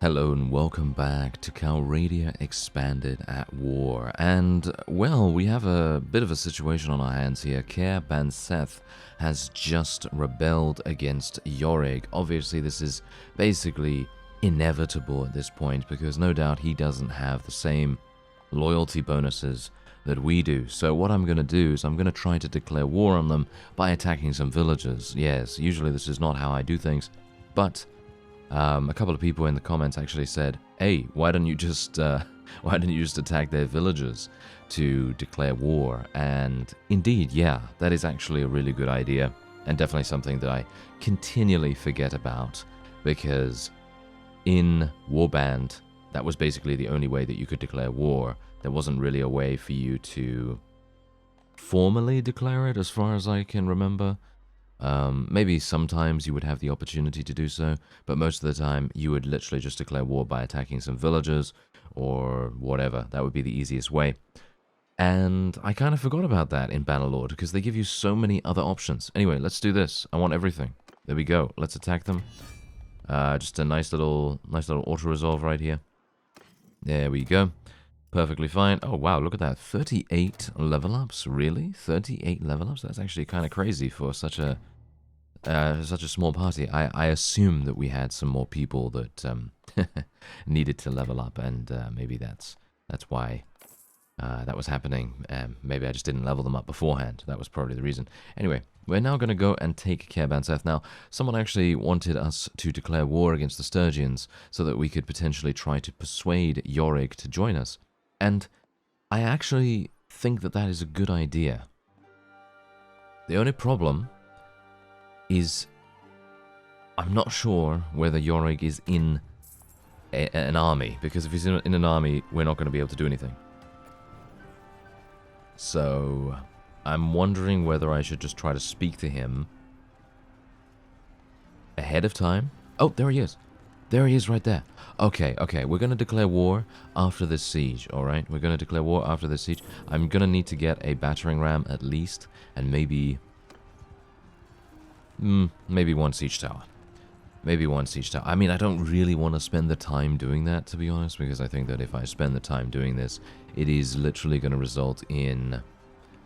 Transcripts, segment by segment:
Hello and welcome back to Calradia Expanded at War. And, well, we have a bit of a situation on our hands here. Caer Banseth has just rebelled against Yorick. Obviously, this is basically inevitable at this point because no doubt he doesn't have the same loyalty bonuses that we do. So what I'm going to do is I'm going to try to declare war on them by attacking some villagers. Yes, usually this is not how I do things, but a couple of people in the comments actually said, "Hey, why don't you just attack their villagers to declare war?" And indeed, yeah, that is actually a really good idea, and definitely something that I continually forget about, because in Warband, that was basically the only way that you could declare war. There wasn't really a way for you to formally declare it, as far as I can remember. Maybe sometimes you would have the opportunity to do so, but most of the time you would literally just declare war by attacking some villagers or whatever. That would be the easiest way. And I kind of forgot about that in Bannerlord because they give you so many other options. Anyway, let's do this. I want everything. There we go. Let's attack them. Just a nice little auto-resolve right here. There we go. Perfectly fine. Oh, wow, look at that. 38 level ups. Really? 38 level ups? That's actually kind of crazy for such a small party. I assume that we had some more people that needed to level up, and maybe that's why that was happening. Maybe I just didn't level them up beforehand. That was probably the reason. Anyway, we're now going to go and take Caer Banseth. Now, someone actually wanted us to declare war against the Sturgians so that we could potentially try to persuade Yorick to join us. And I actually think that that is a good idea. The only problem is I'm not sure whether Yorick is in an army, because if he's in an army, we're not going to be able to do anything. So I'm wondering whether I should just try to speak to him ahead of time. Oh, there he is. There he is right there. Okay, we're going to declare war after this siege, alright? We're going to declare war after this siege. I'm going to need to get a battering ram at least, and maybe one siege tower. Maybe one siege tower. I mean, I don't really want to spend the time doing that, to be honest, because I think that if I spend the time doing this, it is literally going to result in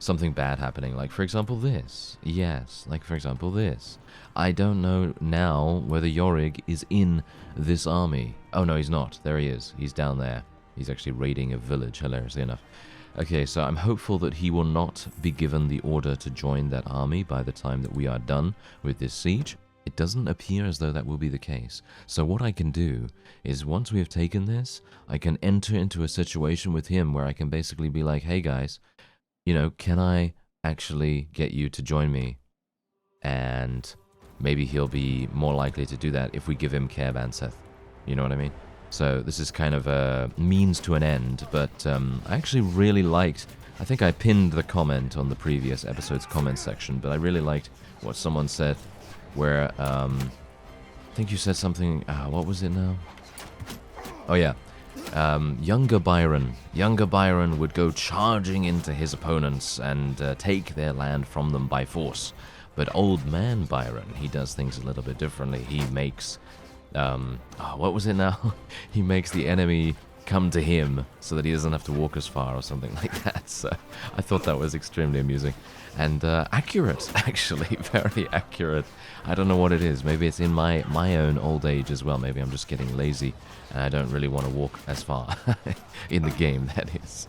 something bad happening. Like, for example, this. Yes, like, for example, this. I don't know now whether Yorick is in this army. Oh, no, he's not. There he is. He's down there. He's actually raiding a village, hilariously enough. Okay, so I'm hopeful that he will not be given the order to join that army by the time that we are done with this siege. It doesn't appear as though that will be the case. So what I can do is, once we have taken this, I can enter into a situation with him where I can basically be like, "Hey guys, you know, can I actually get you to join me?" And maybe he'll be more likely to do that if we give him Caer Banseth. You know what I mean? So this is kind of a means to an end, but I actually really liked, I think I pinned the comment on the previous episode's comment section, but I really liked what someone said, where, I think you said something, what was it now? Oh yeah, Younger Byron would go charging into his opponents and take their land from them by force. But Old Man Byron, he does things a little bit differently. He makes, what was it now? He makes the enemy come to him so that he doesn't have to walk as far or something like that. So I thought that was extremely amusing and accurate, actually, very accurate. I don't know what it is. Maybe it's in my own old age as well. Maybe I'm just getting lazy and I don't really want to walk as far in the game, that is.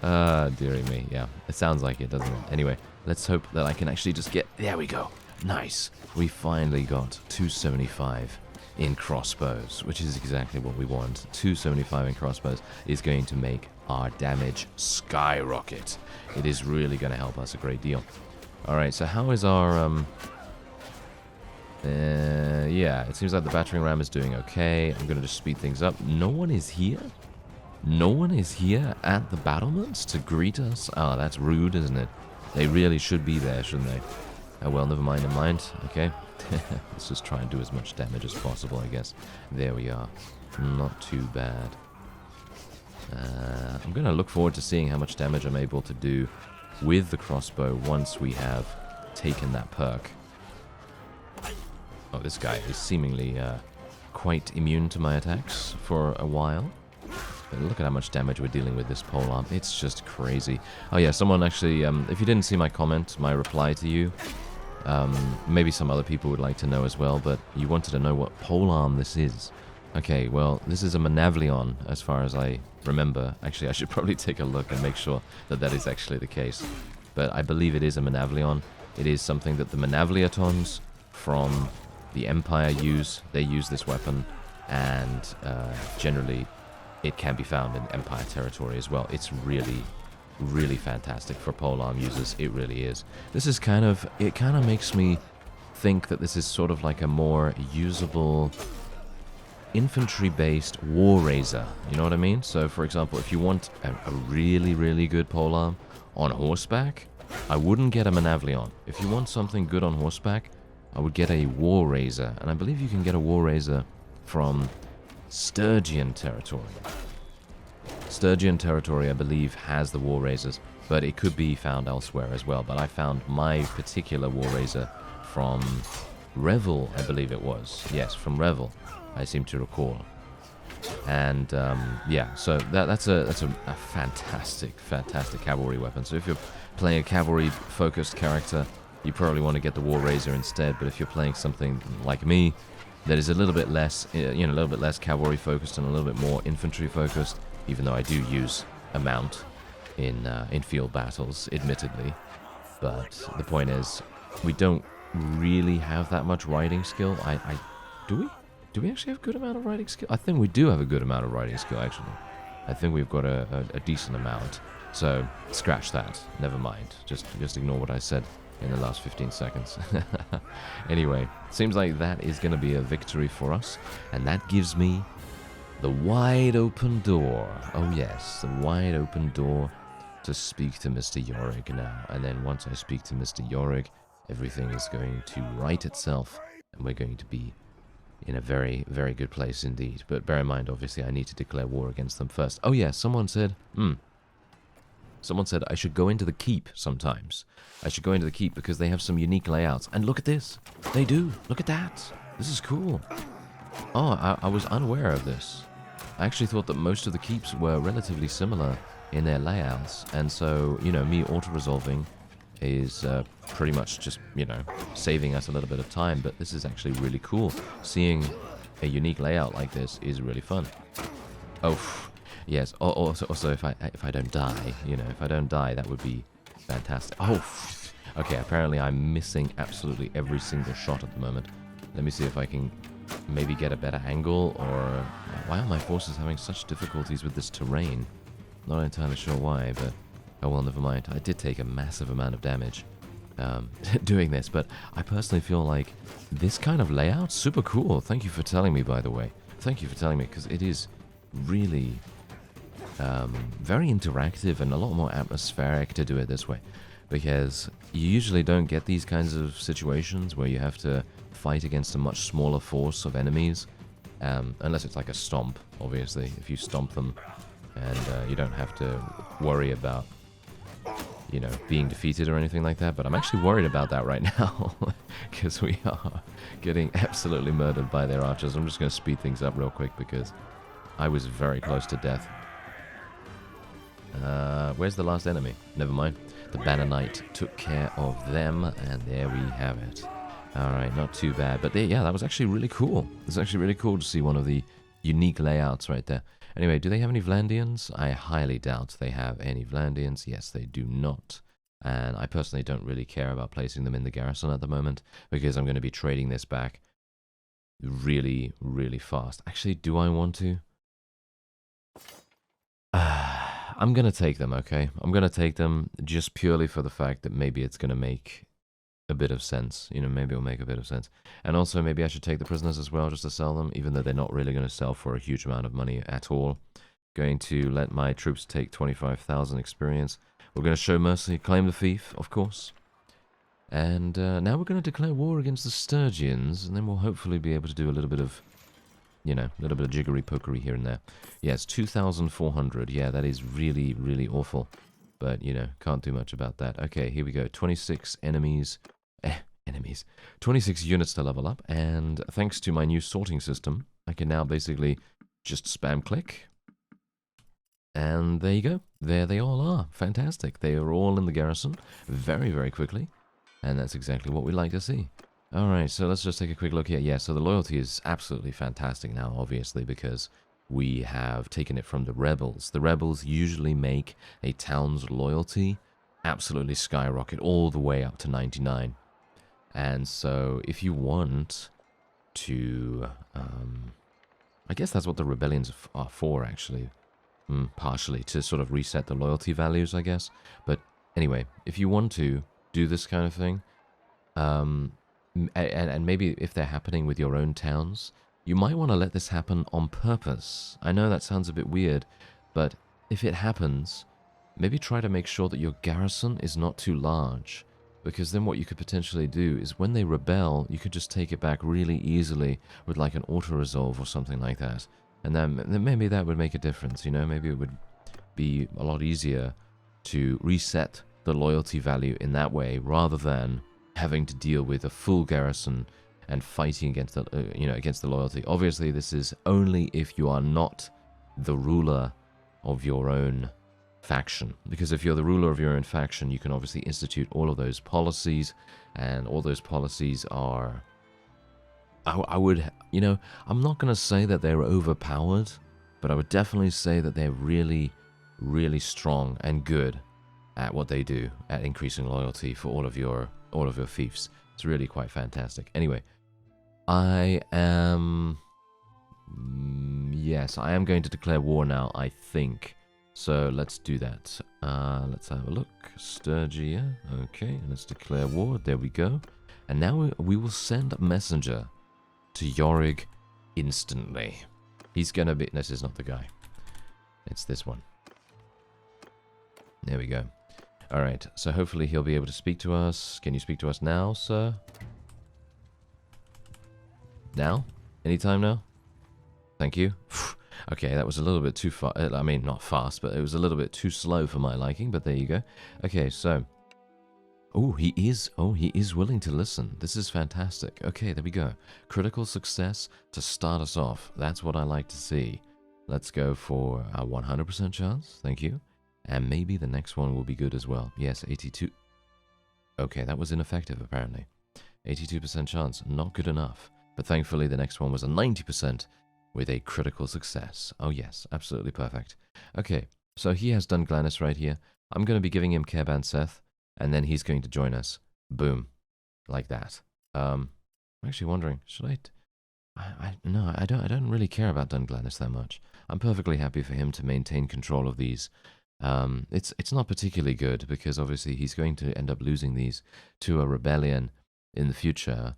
Dearie me, yeah. It sounds like it, doesn't it? Anyway, let's hope that I can actually just get... There we go. Nice. We finally got 275 in crossbows, which is exactly what we want. 275 in crossbows is going to make our damage skyrocket. It is really going to help us a great deal. Alright, so how is our... yeah, it seems like the battering ram is doing okay. I'm going to just speed things up. No one is here? No one is here at the battlements to greet us? Oh, that's rude, isn't it? They really should be there, shouldn't they? Oh, well, never mind. Okay. Let's just try and do as much damage as possible, I guess. There we are. Not too bad. I'm going to look forward to seeing how much damage I'm able to do with the crossbow once we have taken that perk. Oh, this guy is seemingly quite immune to my attacks for a while. But look at how much damage we're dealing with this polearm. It's just crazy. Oh yeah, someone actually, if you didn't see my comment, my reply to you, maybe some other people would like to know as well, but you wanted to know what polearm this is. Okay, well, this is a Manavlion, as far as I remember. Actually, I should probably take a look and make sure that that is actually the case. But I believe it is a Manavlion. It is something that the Manavliatons from the Empire use. They use this weapon, and generally it can be found in Empire territory as well. It's really, really fantastic for polearm users. It really is. This is kind of, it kind of makes me think that this is sort of like a more usable infantry-based war raiser. You know what I mean? So, for example, if you want a really, really good polearm on horseback, I wouldn't get a Manavlion. If you want something good on horseback, I would get a war raiser. And I believe you can get a war raiser from Sturgian territory. Sturgian territory, I believe, has the war raisers, but it could be found elsewhere as well. But I found my particular war raiser from Revel, I believe it was. Yes, from Revel, I seem to recall. And yeah, so that's a fantastic, fantastic cavalry weapon. So if you're playing a cavalry-focused character, you probably want to get the War Razor instead. But if you're playing something like me, that is a little bit less, a little bit less cavalry-focused and a little bit more infantry-focused, even though I do use a mount in field battles, admittedly. But the point is, we don't really have that much riding skill. Do we? Do we actually have a good amount of riding skill? I think we do have a good amount of riding skill, actually. I think we've got a decent amount. So, scratch that. Never mind. Just ignore what I said in the last 15 seconds. Anyway, seems like that is going to be a victory for us. And that gives me the wide open door. Oh yes, the wide open door to speak to Mr. Yorick now. And then once I speak to Mr. Yorick, everything is going to right itself. And we're going to be in a very, very good place indeed. But bear in mind, obviously, I need to declare war against them first. Oh yeah, someone said I should go into the keep sometimes. I should go into the keep because they have some unique layouts. And look at this. They do. Look at that. This is cool. Oh, I was unaware of this. I actually thought that most of the keeps were relatively similar in their layouts. And so, me auto-resolving is pretty much just, saving us a little bit of time. But this is actually really cool. Seeing a unique layout like this is really fun. Oh, yes. Also, if I don't die, if I don't die, that would be fantastic. Oh, okay. Apparently, I'm missing absolutely every single shot at the moment. Let me see if I can maybe get a better angle, or why are my forces having such difficulties with this terrain? Not entirely sure why, but oh well, never mind. I did take a massive amount of damage doing this, but I personally feel like this kind of layout's super cool. Thank you for telling me, by the way. Thank you for telling me, because it is really very interactive and a lot more atmospheric to do it this way, because you usually don't get these kinds of situations where you have to fight against a much smaller force of enemies, unless it's like a stomp, obviously. If you stomp them and you don't have to worry about being defeated or anything like that. But I'm actually worried about that right now because we are getting absolutely murdered by their archers. I'm just going to speed things up real quick because I was very close to death. Where's the last enemy? Never mind. The Banner Knight took care of them, and there we have it. Alright, not too bad. But yeah, that was actually really cool. It's actually really cool to see one of the unique layouts right there. Anyway, do they have any Vlandians? I highly doubt they have any Vlandians. Yes, they do not. And I personally don't really care about placing them in the garrison at the moment, because I'm going to be trading this back really, really fast. Actually, do I want to? I'm going to take them, okay? I'm going to take them just purely for the fact that maybe it's going to make a bit of sense. Maybe it'll make a bit of sense. And also, maybe I should take the prisoners as well, just to sell them, even though they're not really going to sell for a huge amount of money at all. Going to let my troops take 25,000 experience. We're going to show mercy, claim the fief, of course. And now we're going to declare war against the Sturgians, and then we'll hopefully be able to do a little bit of, a little bit of jiggery-pokery here and there. Yes, 2,400. Yeah, that is really, really awful. But, can't do much about that. Okay, here we go. 26 enemies. 26 units to level up. And thanks to my new sorting system, I can now basically just spam click. And there you go. There they all are. Fantastic. They are all in the garrison very, very quickly. And that's exactly what we like to see. Alright, so let's just take a quick look here. Yeah, so the loyalty is absolutely fantastic now, obviously, because we have taken it from the rebels. The rebels usually make a town's loyalty absolutely skyrocket all the way up to 99. And so if you want to... I guess that's what the rebellions are for, actually. Partially, to sort of reset the loyalty values, I guess. But anyway, if you want to do this kind of thing, and maybe if they're happening with your own towns, you might want to let this happen on purpose. I know that sounds a bit weird, but if it happens, maybe try to make sure that your garrison is not too large, because then what you could potentially do is when they rebel, you could just take it back really easily with like an auto-resolve or something like that. And then maybe that would make a difference, you know? Maybe it would be a lot easier to reset the loyalty value in that way, rather than having to deal with a full garrison and fighting against the, against the loyalty. Obviously, this is only if you are not the ruler of your own faction. Because if you're the ruler of your own faction, you can obviously institute all of those policies, and all those policies are... I would, I'm not going to say that they're overpowered, but I would definitely say that they're really, really strong and good at what they do, at increasing loyalty for all of your fiefs. It's really quite fantastic. Anyway, I am going to declare war now, I think. So let's do that. Let's have a look. Sturgia. Okay, let's declare war. There we go. And now we will send a messenger to Yorig instantly. He's gonna be... This is not the guy. It's this one. There we go. Alright, so hopefully he'll be able to speak to us. Can you speak to us now, sir? Now? Anytime now? Thank you. Okay, that was a little bit too fast. I mean, not fast, but it was a little bit too slow for my liking, but there you go. Okay, so... he is willing to listen. This is fantastic. Okay, there we go. Critical success to start us off. That's what I like to see. Let's go for a 100% chance. Thank you. And maybe the next one will be good as well. Yes, 82. Okay, that was ineffective, apparently. 82% chance. Not good enough. But thankfully, the next one was a 90% with a critical success. Oh, yes. Absolutely perfect. Okay, so he has done Glannis right here. I'm going to be giving him Care Seth. And then he's going to join us. Boom. Like that. I'm actually wondering, should no, I don't really care about Dunglanis that much. I'm perfectly happy for him to maintain control of these. It's not particularly good, because obviously he's going to end up losing these to a rebellion in the future,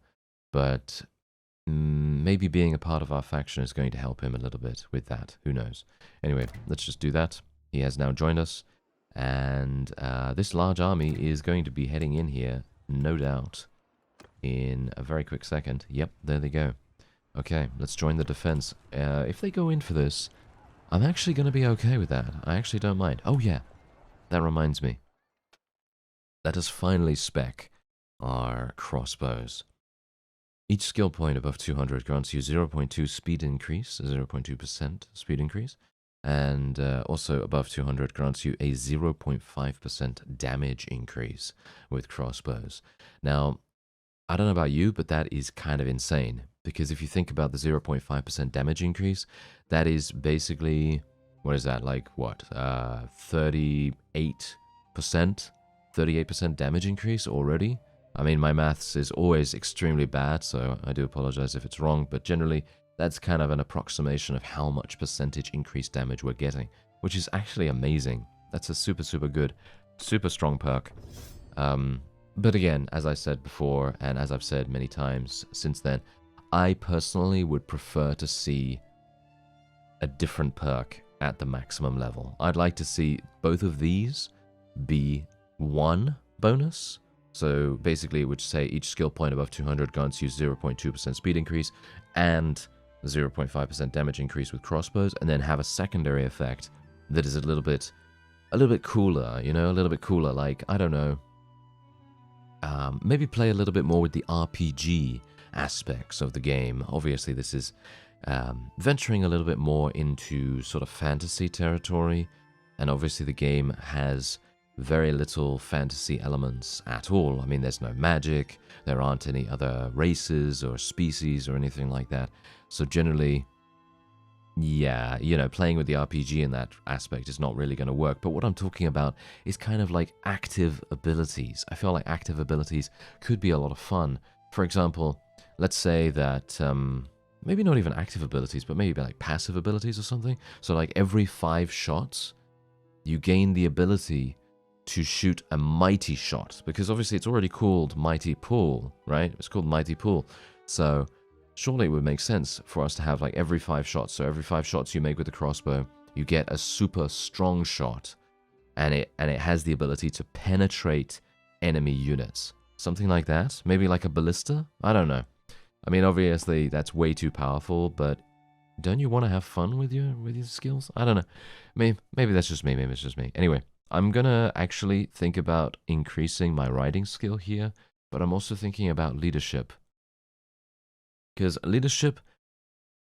but maybe being a part of our faction is going to help him a little bit with that. Who knows? Anyway, let's just do that. He has now joined us. And this large army is going to be heading in here, no doubt, in a very quick second. Yep, there they go. Okay, let's join the defense. If they go in for this, I'm actually going to be okay with that. I actually don't mind. Oh, yeah, that reminds me. Let us finally spec our crossbows. Each skill point above 200 grants you 0.2 speed increase, 0.2% speed increase. And also above 200 grants you a 0.5% damage increase with crossbows. Now, I don't know about you, but that is kind of insane. Because if you think about the 0.5% damage increase, that is basically, what is that, like what, 38% damage increase already? I mean, my maths is always extremely bad, so I do apologize if it's wrong, but generally, that's kind of an approximation of how much percentage increased damage we're getting, which is actually amazing. That's a super, super good, super strong perk. But again, as I said before, and as I've said many times since then, I personally would prefer to see a different perk at the maximum level. I'd like to see both of these be 1 bonus. So basically, it would say each skill point above 200 grants you 0.2% speed increase and 0.5% damage increase with crossbows, and then have a secondary effect that is a little bit cooler, a little bit cooler, like, I don't know, maybe play a little bit more with the RPG aspects of the game. Obviously, this is venturing a little bit more into sort of fantasy territory. And obviously the game has very little fantasy elements at all. I mean, there's no magic, there aren't any other races or species or anything like that. So generally, yeah, you know, playing with the RPG in that aspect is not really going to work. But what I'm talking about is kind of like active abilities. I feel like active abilities could be a lot of fun. For example, let's say that, maybe not even active abilities, but maybe like passive abilities or something. So like every 5 shots, you gain the ability to shoot a mighty shot, because obviously it's already called Mighty Pull, right? It's called Mighty Pull. So surely it would make sense for us to have like every 5 shots. So every 5 shots you make with the crossbow, you get a super strong shot, and it has the ability to penetrate enemy units. Something like that. Maybe like a ballista? I don't know. I mean, obviously that's way too powerful, but don't you want to have fun with your skills? I don't know. Maybe that's just me. Maybe it's just me. Anyway, I'm gonna actually think about increasing my riding skill here, but I'm also thinking about leadership. Because leadership,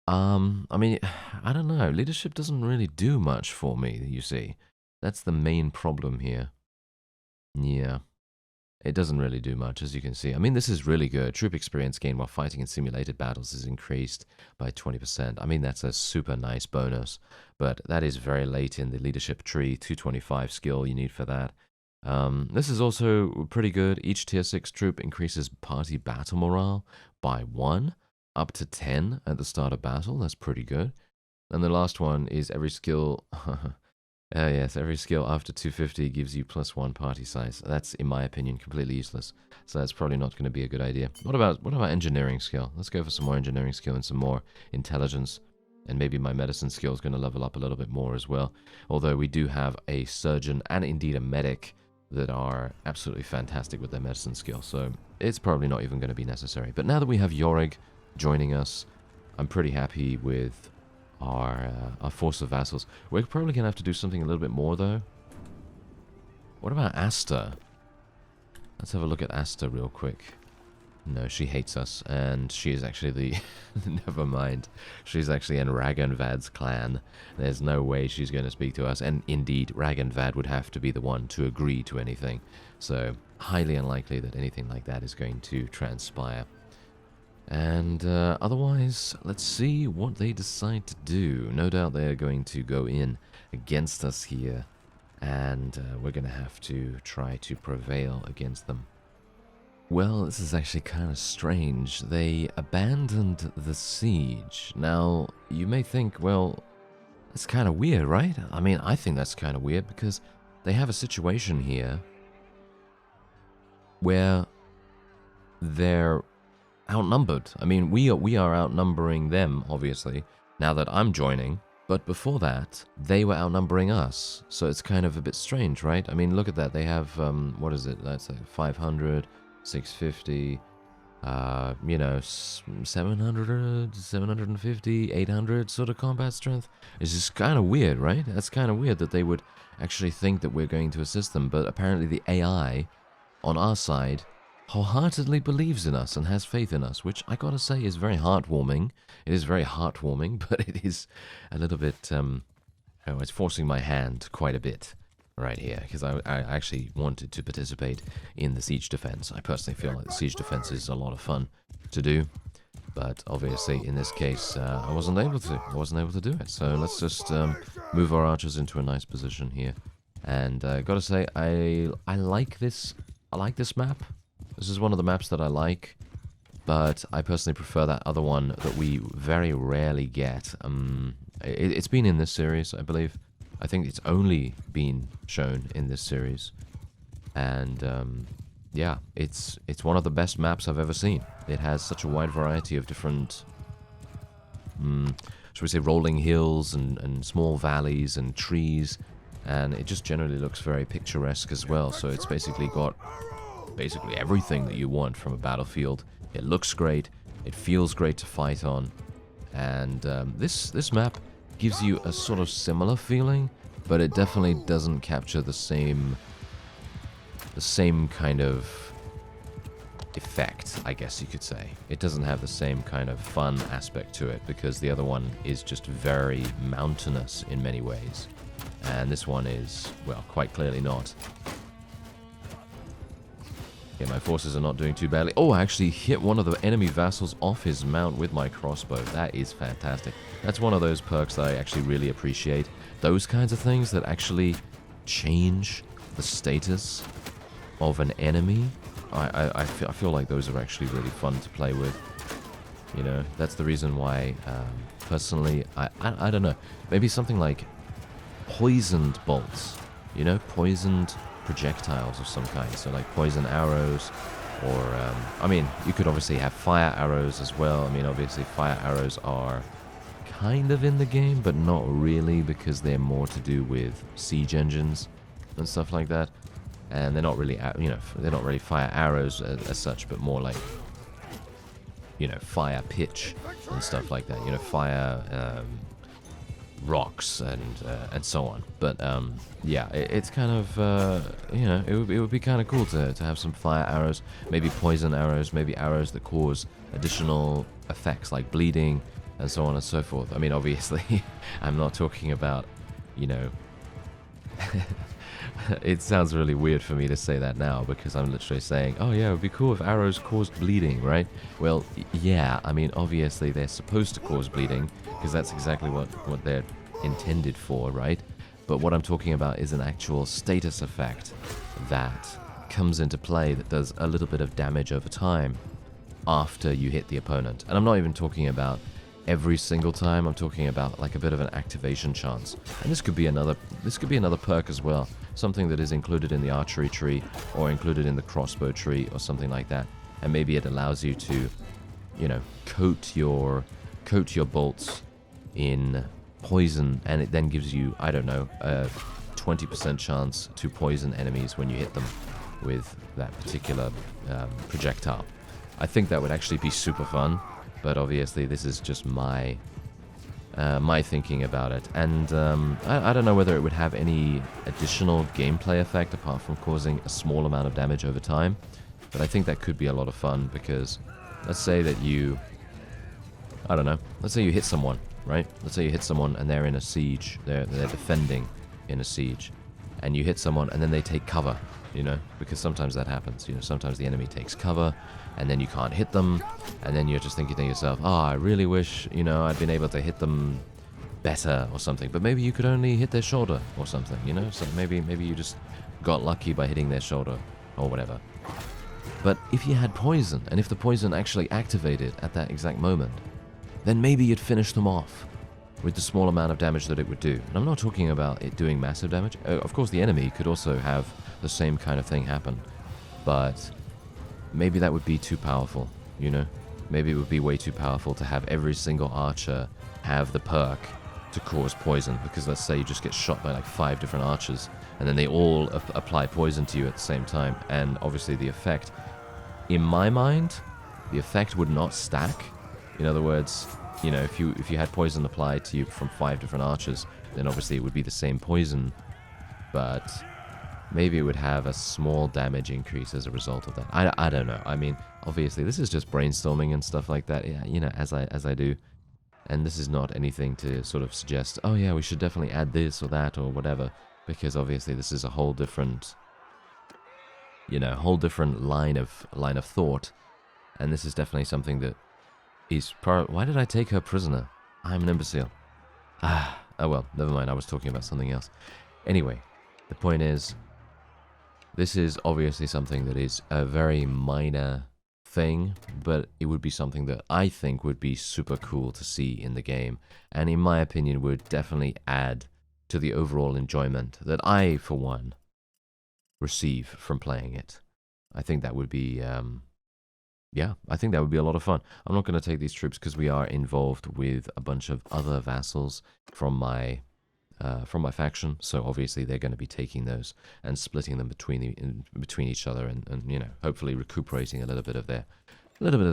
I mean, I don't know. Leadership doesn't really do much for me, you see. That's the main problem here. Yeah. It doesn't really do much, as you can see. I mean, this is really good. Troop experience gained while fighting in simulated battles is increased by 20%. I mean, that's a super nice bonus, but that is very late in the leadership tree. 225 skill you need for that. This is also pretty good. Each tier 6 troop increases party battle morale by 1, up to 10 at the start of battle. That's pretty good. And the last one is every skill... yes, every skill after 250 gives you +1 party size. That's, in my opinion, completely useless. So that's probably not going to be a good idea. What about engineering skill? Let's go for some more engineering skill and some more intelligence. And maybe my medicine skill is going to level up a little bit more as well. Although we do have a surgeon and indeed a medic that are absolutely fantastic with their medicine skill. So it's probably not even going to be necessary. But now that we have Yorig joining us, I'm pretty happy with our force of vassals. We're probably going to have to do something a little bit more, though. What about Asta? Let's have a look at Asta real quick. No, she hates us, and she is actually the... Never mind. She's actually in Ragnvad's clan. There's no way she's going to speak to us, and indeed, Ragnvad would have to be the one to agree to anything. So, highly unlikely that anything like that is going to transpire. And otherwise, let's see what they decide to do. No doubt they're going to go in against us here, and we're going to have to try to prevail against them. Well, this is actually kind of strange. They abandoned the siege. Now, you may think, well, that's kind of weird, right? I mean, I think that's kind of weird because they have a situation here where they're outnumbered. I mean, we are outnumbering them, obviously, now that I'm joining. But before that, they were outnumbering us. So it's kind of a bit strange, right? I mean, look at that. They have, what is it? That's like 500, 650, you know, 700, 750, 800 sort of combat strength. It's just kind of weird, right? That's kind of weird that they would actually think that we're going to assist them. But apparently the AI on our side wholeheartedly believes in us and has faith in us, which I gotta say is very heartwarming. It is very heartwarming, but it is a little bit, it's forcing my hand quite a bit right here, because I actually wanted to participate in the siege defense. I personally feel like the siege defense is a lot of fun to do, but obviously in this case, I wasn't able to. I wasn't able to do it, so let's just move our archers into a nice position here. And gotta say, I like this. I like this map. This is one of the maps that I like, but I personally prefer that other one that we very rarely get. It's been in this series, I believe. I think it's only been shown in this series. And, yeah, it's one of the best maps I've ever seen. It has such a wide variety of different, should we say, rolling hills and small valleys and trees. And it just generally looks very picturesque as well. So it's basically got everything that you want from a battlefield. It looks great, it feels great to fight on, and this map gives you a sort of similar feeling, but it definitely doesn't capture the same kind of effect, I guess you could say. It doesn't have the same kind of fun aspect to it, because the other one is just very mountainous in many ways. And this one is, well, quite clearly not. Okay, my forces are not doing too badly. Oh, I actually hit one of the enemy vassals off his mount with my crossbow. That is fantastic. That's one of those perks that I actually really appreciate. Those kinds of things that actually change the status of an enemy. I feel like those are actually really fun to play with. You know, that's the reason why, personally, I don't know. Maybe something like poisoned bolts. You know, poisoned projectiles of some kind, so like poison arrows, or I mean, you could obviously have fire arrows as well. I mean, obviously fire arrows are kind of in the game, but not really, because they're more to do with siege engines and stuff like that, and they're not really, you know, they're not really fire arrows as such, but more like, you know, fire pitch and stuff like that, you know, fire rocks and so on. But yeah, it's kind of you know, it would be kind of cool to have some fire arrows, maybe poison arrows, maybe arrows that cause additional effects like bleeding and so on and so forth. I mean, obviously, I'm not talking about, you know, it sounds really weird for me to say that now, because I'm literally saying, oh yeah, it would be cool if arrows caused bleeding, right? Well, yeah, I mean, obviously they're supposed to cause bleeding, because that's exactly what they're intended for, right? But what I'm talking about is an actual status effect that comes into play that does a little bit of damage over time after you hit the opponent. And I'm not even talking about every single time. I'm talking about like a bit of an activation chance. And this could be another perk as well, something that is included in the archery tree or included in the crossbow tree or something like that. And maybe it allows you to, you know, coat your bolts in poison, and it then gives you, I don't know, a 20% chance to poison enemies when you hit them with that particular projectile. I think that would actually be super fun, but obviously this is just my thinking about it. And I don't know whether it would have any additional gameplay effect apart from causing a small amount of damage over time, but I think that could be a lot of fun, because let's say that you, I don't know, let's say you hit someone, right? Let's say you hit someone and they're in a siege, they're defending in a siege, and you hit someone and then they take cover, you know, because sometimes that happens, you know, sometimes the enemy takes cover and then you can't hit them, and then you're just thinking to yourself, oh, I really wish, you know, I'd been able to hit them better or something, but maybe you could only hit their shoulder or something, you know, so maybe you just got lucky by hitting their shoulder or whatever. But if you had poison, and if the poison actually activated at that exact moment, then maybe you'd finish them off with the small amount of damage that it would do. And I'm not talking about it doing massive damage. Of course, the enemy could also have the same kind of thing happen, but maybe that would be too powerful, you know? Maybe it would be way too powerful to have every single archer have the perk to cause poison, because let's say you just get shot by like 5 different archers, and then they all apply poison to you at the same time, and obviously the effect, in my mind, the effect would not stack. In other words, you know, if you had poison applied to you from 5 different archers, then obviously it would be the same poison, but maybe it would have a small damage increase as a result of that. I don't know. I mean, obviously this is just brainstorming and stuff like that, yeah, you know, as I do. And this is not anything to sort of suggest, oh yeah, we should definitely add this or that or whatever, because obviously this is a whole different, you know, whole different line of thought, and this is definitely something that is why did I take her prisoner? I'm an imbecile. Oh well, never mind, I was talking about something else. Anyway, the point is, this is obviously something that is a very minor thing, but it would be something that I think would be super cool to see in the game, and in my opinion would definitely add to the overall enjoyment that I, for one, receive from playing it. I think that would be yeah, I think that would be a lot of fun. I'm not going to take these troops because we are involved with a bunch of other vassals from my faction, so obviously they're going to be taking those and splitting them between each other, and you know, hopefully recuperating a little bit of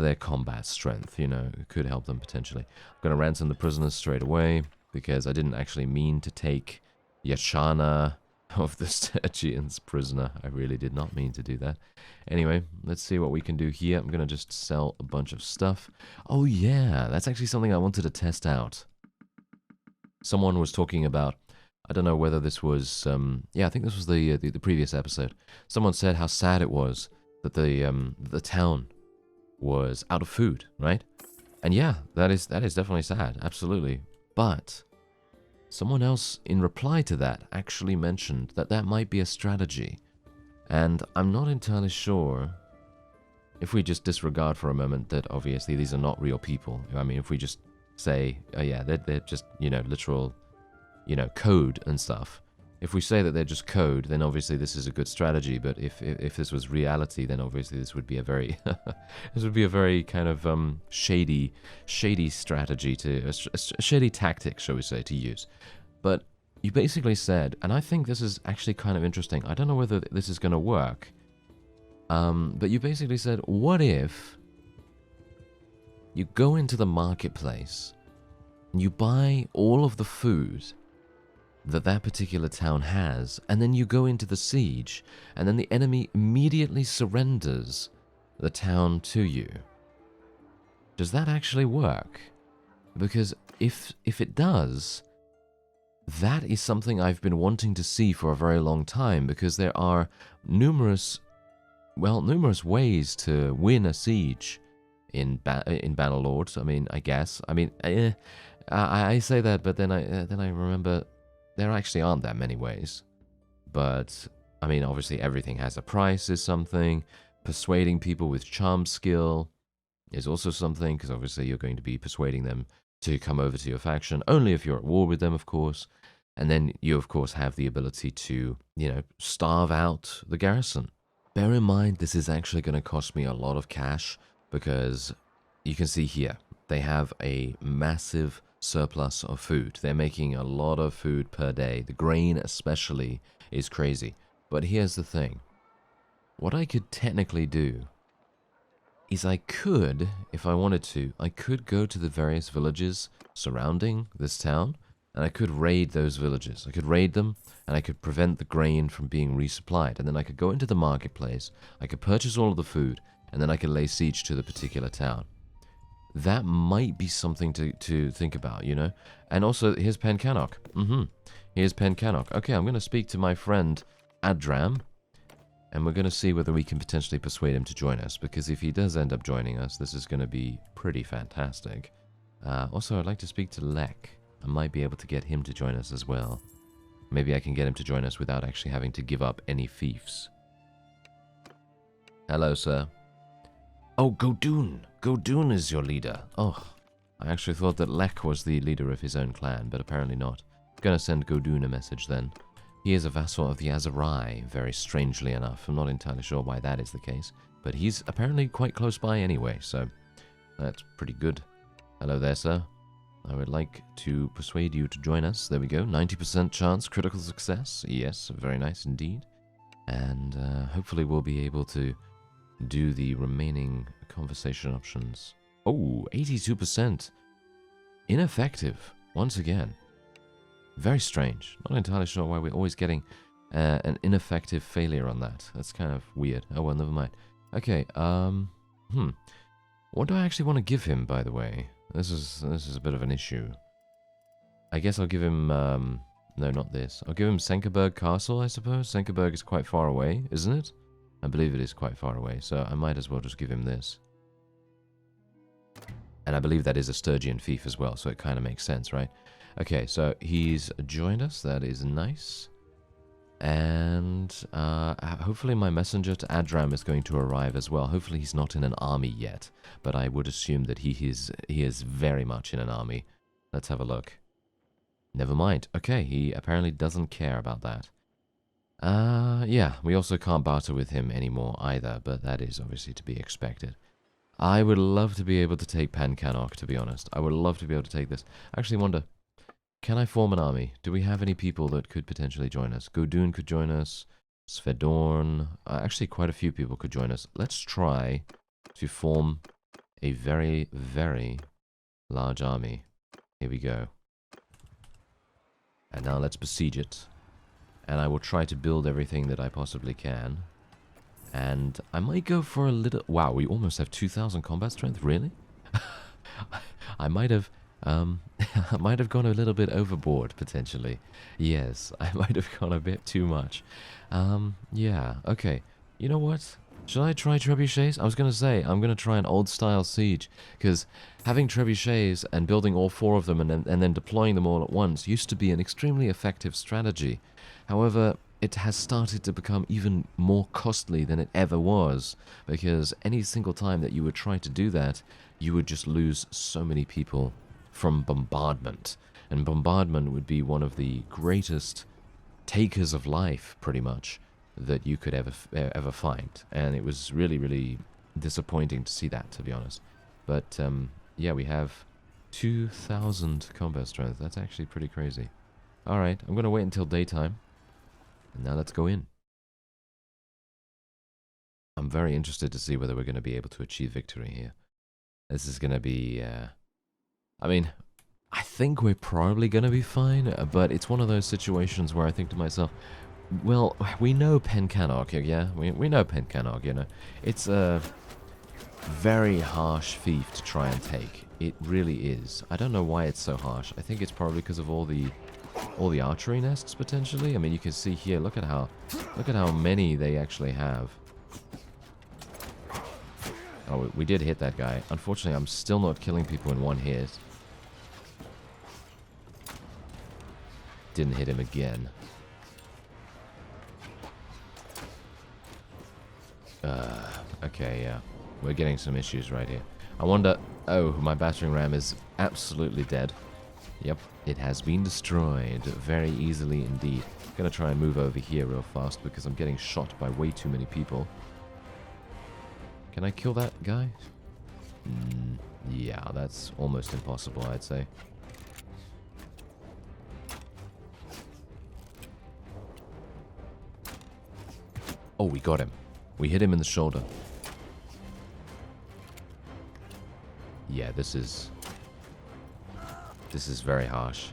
their combat strength. You know, it could help them potentially. I'm going to ransom the prisoners straight away because I didn't actually mean to take Yashana of the Sturgian's prisoner. I really did not mean to do that. Anyway, let's see what we can do here. I'm going to just sell a bunch of stuff. Oh yeah, that's actually something I wanted to test out. Someone was talking about, I don't know whether this was, yeah, I think this was the previous episode. Someone said how sad it was that the town was out of food, right? And yeah, that is definitely sad, absolutely. But someone else, in reply to that, actually mentioned that that might be a strategy. And I'm not entirely sure, if we just disregard for a moment that obviously these are not real people. I mean, if we just say, oh yeah, they're just, you know, literal, you know, code and stuff. If we say that they're just code, then obviously this is a good strategy. But if this was reality, then obviously this would be a very this would be a very kind of shady strategy to a shady tactic, shall we say, to use. But you basically said, and I think this is actually kind of interesting. I don't know whether this is going to work. But you basically said, what if you go into the marketplace and you buy all of the food that particular town has, and then you go into the siege, and then the enemy immediately surrenders the town to you. Does that actually work? Because if it does, that is something I've been wanting to see for a very long time, because there are numerous ways to win a siege in Bannerlord. I mean, I guess. I mean, I say that, but then I remember there actually aren't that many ways. But, I mean, obviously everything has a price is something. Persuading people with charm skill is also something, because obviously you're going to be persuading them to come over to your faction, only if you're at war with them, of course. And then you, of course, have the ability to, you know, starve out the garrison. Bear in mind, this is actually going to cost me a lot of cash, because you can see here, they have a massive surplus of food. They're making a lot of food per day. The grain especially is crazy. But here's the thing. What I could technically do is I could, if I wanted to, I could go to the various villages surrounding this town, and I could raid those villages. I could raid them, and I could prevent the grain from being resupplied. And then I could go into the marketplace, I could purchase all of the food, and then I could lay siege to the particular town. That might be something to think about, you know? And also, here's Pencannock. Here's Pencannock. Okay, I'm going to speak to my friend Adram, and we're going to see whether we can potentially persuade him to join us, because if he does end up joining us, this is going to be pretty fantastic. Also, I'd like to speak to Lek. I might be able to get him to join us as well. Maybe I can get him to join us without actually having to give up any fiefs. Hello, sir. Oh, Godun! Godun is your leader. Oh, I actually thought that Lek was the leader of his own clan, but apparently not. Gonna send Godun a message then. He is a vassal of the Azarai, very strangely enough. I'm not entirely sure why that is the case, but he's apparently quite close by anyway, so that's pretty good. Hello there, sir. I would like to persuade you to join us. There we go. 90% chance, critical success. Yes, very nice indeed. And hopefully we'll be able to do the remaining conversation options. Oh, 82%. Ineffective, once again. Very strange. Not entirely sure why we're always getting an ineffective failure on that. That's kind of weird. Oh, well, never mind. Okay, what do I actually want to give him, by the way? This is a bit of an issue. I guess I'll give him, no, not this. I'll give him Senckeberg Castle, I suppose. Senckeberg is quite far away, isn't it? I believe it is quite far away, so I might as well just give him this. And I believe that is a Sturgian fief as well, so it kind of makes sense, right? Okay, so he's joined us. That is nice. And hopefully my messenger to Adram is going to arrive as well. Hopefully he's not in an army yet, but I would assume that he is very much in an army. Let's have a look. Never mind. Okay, he apparently doesn't care about that. Yeah, we also can't barter with him anymore either, but that is obviously to be expected. I would love to be able to take Pencannock, to be honest. I would love to be able to take this. I actually wonder, can I form an army? Do we have any people that could potentially join us? Godun could join us. Svedorn. Actually, quite a few people could join us. Let's try to form a very, very large army. Here we go. And now let's besiege it. and I will try to build everything that I possibly can. And I might go for a little... Wow, we almost have 2,000 combat strength, really? I might have... I might have gone a little bit overboard, potentially. Yes, I might have gone a bit too much. Yeah, okay. You know what? Should I try trebuchets? I was going to say, I'm going to try an old-style siege, because having trebuchets and building all 4 of them and then deploying them all at once used to be an extremely effective strategy. However, it has started to become even more costly than it ever was, because any single time that you would try to do that, you would just lose so many people from bombardment. And bombardment would be one of the greatest takers of life, pretty much, that you could ever find. And it was really, really disappointing to see that, to be honest. But, yeah, we have 2,000 combat strength. That's actually pretty crazy. Alright, I'm going to wait until daytime. And now let's go in. I'm very interested to see whether we're going to be able to achieve victory here. This is going to be... I mean, I think we're probably going to be fine, but it's one of those situations where I think to myself, well, we know Pencanog, yeah? We know Pencanog, you know? It's a very harsh fief to try and take. It really is. I don't know why it's so harsh. I think it's probably because of all the archery nests, potentially. I mean, you can see here, look at how many they actually have. Oh, we did hit that guy. Unfortunately, I'm still not killing people in one hit. Didn't hit him again. Okay, yeah. We're getting some issues right here. I wonder... Oh, my battering ram is absolutely dead. Yep, it has been destroyed very easily indeed. Gonna try and move over here real fast because I'm getting shot by way too many people. Can I kill that guy? Yeah, that's almost impossible, I'd say. Oh, we got him. We hit him in the shoulder. Yeah, this is very harsh.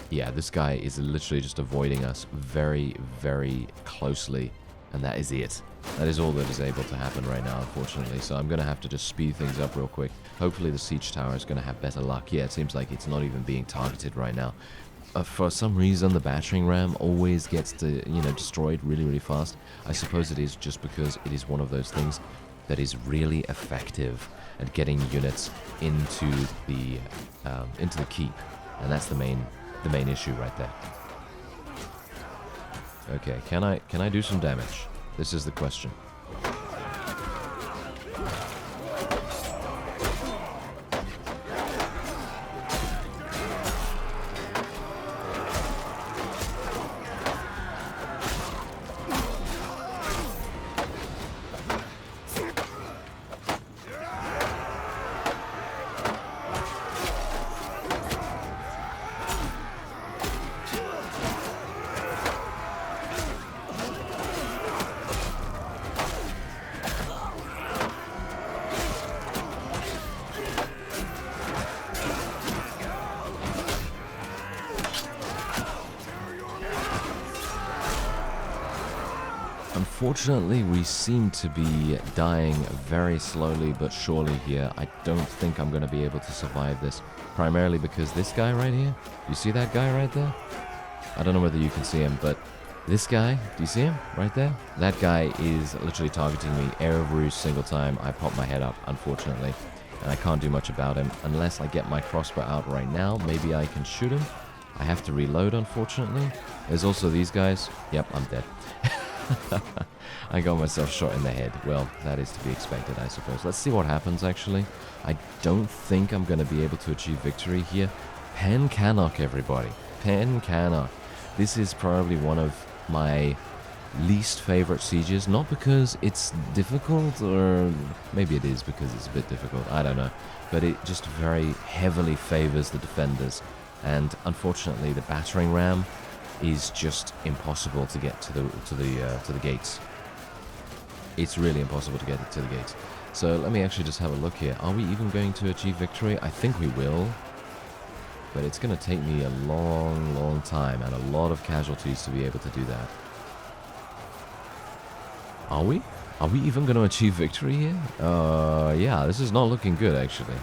Yeah, this guy is literally just avoiding us very, very closely, and that is it. That is all that is able to happen right now, unfortunately, so I'm going to have to just speed things up real quick. Hopefully the siege tower is going to have better luck. Yeah, it seems like it's not even being targeted right now. For some reason, the battering ram always gets destroyed really, really fast. I suppose it is just because it is one of those things that is really effective at getting units into the keep, and that's the main issue right there. Okay, can I do some damage? This is the question. Unfortunately, we seem to be dying very slowly but surely here. I don't think I'm going to be able to survive this, primarily because this guy right here, you see that guy right there? I don't know whether you can see him, but this guy, do you see him right there? That guy is literally targeting me every single time I pop my head up, unfortunately. And I can't do much about him unless I get my crossbow out right now. Maybe I can shoot him. I have to reload, unfortunately. There's also these guys. Yep, I'm dead. I got myself shot in the head. Well, that is to be expected, I suppose. Let's see what happens, actually. I don't think I'm going to be able to achieve victory here. Pencanog, everybody. Pencanog. This is probably one of my least favorite sieges. Not because it's difficult, or maybe it is because it's a bit difficult. I don't know. But it just very heavily favors the defenders. And unfortunately, the battering ram is just impossible to get to the gates. It's really impossible to get it to the gates. So let me actually just have a look here. Are we even going to achieve victory? I think we will. But it's going to take me a long, long time and a lot of casualties to be able to do that. Are we? Are we even going to achieve victory here? Yeah, this is not looking good, actually.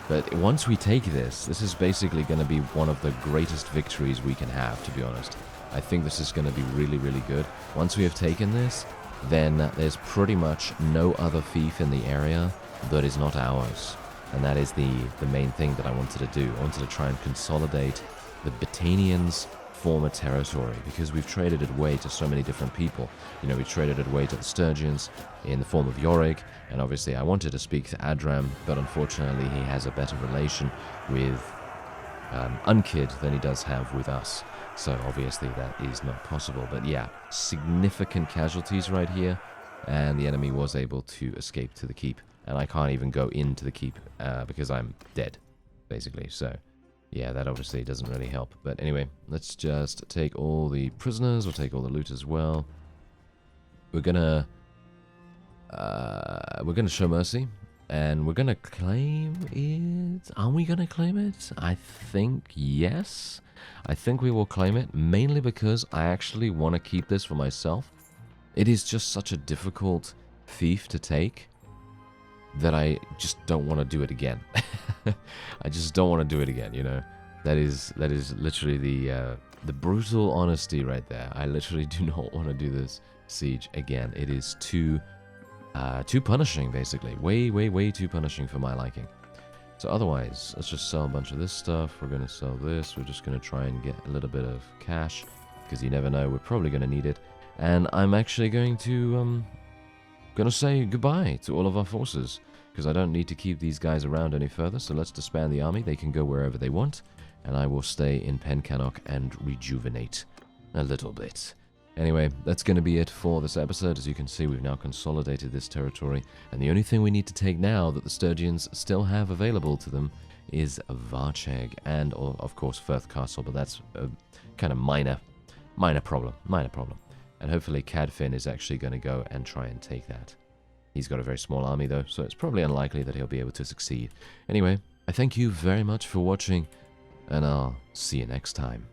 But once we take this, this is basically going to be one of the greatest victories we can have, to be honest. I think this is going to be really, really good. Once we have taken this, then there's pretty much no other fief in the area that is not ours. And that is the main thing that I wanted to do. I wanted to try and consolidate the Britanians' former territory, because we've traded it away to so many different people. You know, we traded it away to the Sturgians in the form of Yorick, and obviously I wanted to speak to Adram, but unfortunately he has a better relation with Unkid than he does have with us. So obviously that is not possible. But yeah, significant casualties right here, and the enemy was able to escape to the keep. And I can't even go into the keep because I'm dead, basically. So, yeah, that obviously doesn't really help. But anyway, let's just take all the prisoners. We'll take all the loot as well. We're gonna show mercy, and we're gonna claim it. Are we gonna claim it? I think yes. I think we will claim it, mainly because I actually want to keep this for myself. It is just such a difficult fief to take that I just don't want to do it again. I just don't want to do it again, you know. That is literally the brutal honesty right there. I literally do not want to do this siege again. It is too punishing, basically. Way too punishing for my liking. So otherwise, let's just sell a bunch of this stuff. We're going to sell this. We're just going to try and get a little bit of cash, because you never know. We're probably going to need it. And I'm actually going to say goodbye to all of our forces, because I don't need to keep these guys around any further. So let's disband the army. They can go wherever they want, and I will stay in Pencannock and rejuvenate a little bit. Anyway, that's going to be it for this episode. As you can see, we've now consolidated this territory, and the only thing we need to take now that the Sturgians still have available to them is Varcheg and, of course, Firth Castle, but that's a kind of minor problem. And hopefully Cadfin is actually going to go and try and take that. He's got a very small army, though, so it's probably unlikely that he'll be able to succeed. Anyway, I thank you very much for watching, and I'll see you next time.